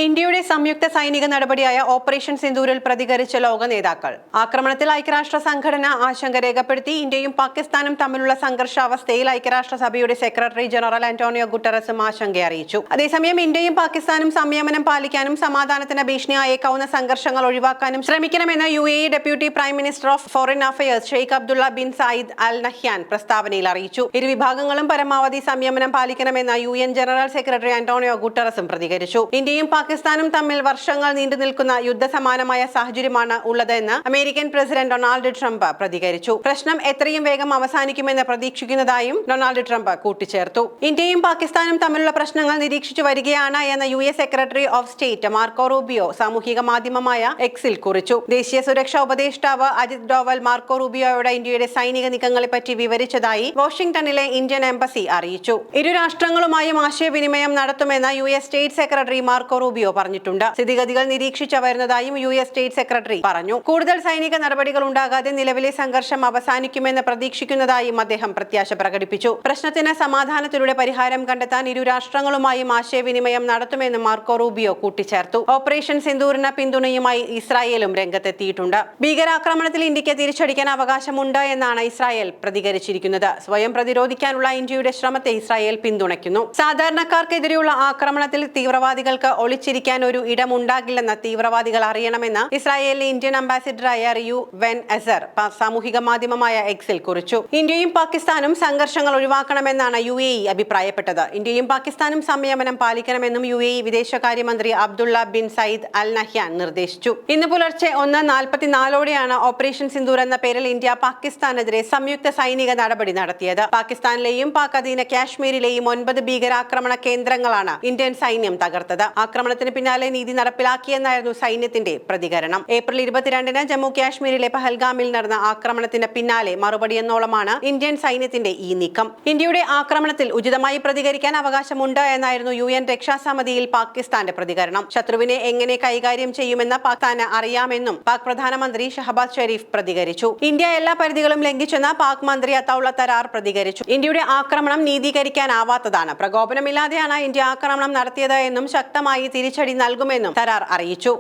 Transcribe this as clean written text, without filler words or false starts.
ഇന്ത്യയുടെ സംയുക്ത സൈനിക നടപടിയായ ഓപ്പറേഷൻ സിന്ദൂരിൽ പ്രതികരിച്ച ലോക നേതാക്കൾ ആക്രമണത്തിൽ ഐക്യരാഷ്ട്ര സംഘടന ആശങ്ക രേഖപ്പെടുത്തി. ഇന്ത്യയും പാകിസ്ഥാനും തമ്മിലുള്ള സംഘർഷാവസ്ഥയിൽ ഐക്യരാഷ്ട്രസഭയുടെ സെക്രട്ടറി ജനറൽ ആന്റോണിയോ ഗുട്ടറസും ആശങ്ക അറിയിച്ചു. അതേസമയം ഇന്ത്യയും പാകിസ്ഥാനും സംയമനം പാലിക്കാനും സമാധാനത്തിന് ഭീഷണിയായേക്കാവുന്ന സംഘർഷങ്ങൾ ഒഴിവാക്കാനും ശ്രമിക്കണമെന്ന് UAE deputy prime minister of foreign affairs Sheikh Abdullah bin Zayed Al Nahyan പ്രസ്താവനയിൽ അറിയിച്ചു. ഇരുവിഭാഗങ്ങളും പരമാവധി സംയമനം പാലിക്കണമെന്ന് UN ജനറൽ സെക്രട്ടറി ആന്റോണിയോ ഗുട്ടറസും പ്രതികരിച്ചു. ഇന്ത്യയും പാകിസ്ഥാനും തമ്മിൽ വർഷങ്ങൾ നീണ്ടുനിൽക്കുന്ന യുദ്ധസമാനമായ സാഹചര്യമാണ് ഉള്ളതെന്ന് അമേരിക്കൻ പ്രസിഡന്റ് ഡൊണാൾഡ് ട്രംപ് പ്രതികരിച്ചു. പ്രശ്നം എത്രയും വേഗം അവസാനിക്കുമെന്ന് പ്രതീക്ഷിക്കുന്നതായും ഡൊണാൾഡ് ട്രംപ് കൂട്ടിച്ചേർത്തു. ഇന്ത്യയും പാകിസ്ഥാനും തമ്മിലുള്ള പ്രശ്നങ്ങൾ നിരീക്ഷിച്ചു വരികയാണ് എന്ന് US secretary of state Marco Rubio സാമൂഹിക മാധ്യമമായ എക്സിൽ കുറിച്ചു. ദേശീയ സുരക്ഷാ ഉപദേഷ്ടാവ് അജിത് ഡോവൽ മാർക്കോ റൂബിയോയോട് ഇന്ത്യയുടെ സൈനിക നീക്കങ്ങളെപ്പറ്റി വിവരിച്ചതായി വാഷിംഗ്ടണിലെ ഇന്ത്യൻ എംബസി അറിയിച്ചു. ഇരു രാഷ്ട്രങ്ങളുമായും ആശയവിനിമയം നടത്തുമെന്ന് US state secretary Marco Rubio പറഞ്ഞിട്ടുണ്ട്. സ്ഥിതിഗതികൾ നിരീക്ഷിച്ചു വരുന്നതായും US സ്റ്റേറ്റ് സെക്രട്ടറി പറഞ്ഞു. കൂടുതൽ സൈനിക നടപടികൾ ഉണ്ടാകാതെ നിലവിലെ സംഘർഷം അവസാനിക്കുമെന്ന് പ്രതീക്ഷിക്കുന്നതായും അദ്ദേഹം പ്രത്യാശ പ്രകടിപ്പിച്ചു. പ്രശ്നത്തിന് സമാധാനത്തിലൂടെ പരിഹാരം കണ്ടെത്താൻ ഇരു രാഷ്ട്രങ്ങളുമായും ആശയവിനിമയം നടത്തുമെന്ന് മാർക്കോ റൂബിയോ കൂട്ടിച്ചേർത്തു. ഓപ്പറേഷൻ സിന്ദൂറിന് പിന്തുണയുമായി ഇസ്രായേലും രംഗത്തെത്തിയിട്ടുണ്ട്. ഭീകരാക്രമണത്തിൽ ഇന്ത്യക്ക് തിരിച്ചടിക്കാൻ അവകാശമുണ്ട് എന്നാണ് ഇസ്രായേൽ പ്രതികരിച്ചിരിക്കുന്നത്. സ്വയം പ്രതിരോധിക്കാനുള്ള ഇന്ത്യയുടെ ശ്രമത്തെ ഇസ്രായേൽ പിന്തുണയ്ക്കുന്നു. സാധാരണക്കാർക്കെതിരെയുള്ള ആക്രമണത്തിൽ തീവ്രവാദികൾക്ക് ഒളിച്ചിരിക്കാൻ ഒരു ഇടമുണ്ടാകില്ലെന്ന് തീവ്രവാദികൾ അറിയണമെന്ന് ഇസ്രായേലിലെ ഇന്ത്യൻ അംബാസിഡറായ റിയു വെൻ എസർ സാമൂഹിക മാധ്യമമായ എക്സിൽ കുറിച്ചു. ഇന്ത്യയും പാകിസ്ഥാനും സംഘർഷങ്ങൾ ഒഴിവാക്കണമെന്നാണ് UAE അഭിപ്രായപ്പെട്ടത്. ഇന്ത്യയും പാകിസ്ഥാനും സംയമനം പാലിക്കണമെന്നും UAE വിദേശകാര്യമന്ത്രി Abdullah bin Zayed Al Nahyan നിർദ്ദേശിച്ചു. ഇന്ന് പുലർച്ചെ 1:44 ഓപ്പറേഷൻ സിന്ദൂർ എന്ന പേരിൽ ഇന്ത്യ പാകിസ്ഥാനെതിരെ സംയുക്ത സൈനിക നടപടി നടത്തിയത്. പാകിസ്ഥാനിലെയും പാക് അധീന കാശ്മീരിലെയും 9 ഭീകരാക്രമണ കേന്ദ്രങ്ങളാണ് ഇന്ത്യൻ സൈന്യം തകർത്തത്. ആക്രമണത്തിന് പിന്നാലെ നീതി നടപ്പിലാക്കിയെന്നായിരുന്നു സൈന്യത്തിന്റെ പ്രതികരണം. ഏപ്രിൽ 22-ന് ജമ്മു കാശ്മീരിലെ പഹൽഗാമിൽ നടന്ന ആക്രമണത്തിന് പിന്നാലെ മറുപടിയെന്നോളമാണ് ഇന്ത്യൻ സൈന്യത്തിന്റെ ഈ നീക്കം. ഇന്ത്യയുടെ ആക്രമണത്തിൽ ഉചിതമായി പ്രതികരിക്കാൻ അവകാശമുണ്ട് എന്നായിരുന്നു UN രക്ഷാസമിതിയിൽ പാകിസ്ഥാന്റെ പ്രതികരണം. ശത്രുവിനെ എങ്ങനെ കൈകാര്യം ചെയ്യുമെന്ന് പാകിസ്ഥാന് അറിയാമെന്നും പാക് പ്രധാനമന്ത്രി ഷഹബാസ് ഷെരീഫ് പ്രതികരിച്ചു. ഇന്ത്യ എല്ലാ പരിധികളും ലംഘിച്ചെന്ന് പാക് മന്ത്രി അത്തൌള്ള തരാർ പ്രതികരിച്ചു. ഇന്ത്യയുടെ ആക്രമണം നീതീകരിക്കാനാവാത്തതാണ്. പ്രകോപനമില്ലാതെയാണ് ഇന്ത്യ ആക്രമണം നടത്തിയത് എന്നും ശക്തമായി തിരിച്ചടി നൽകുമെന്നും തരാർ അറിയിച്ചു.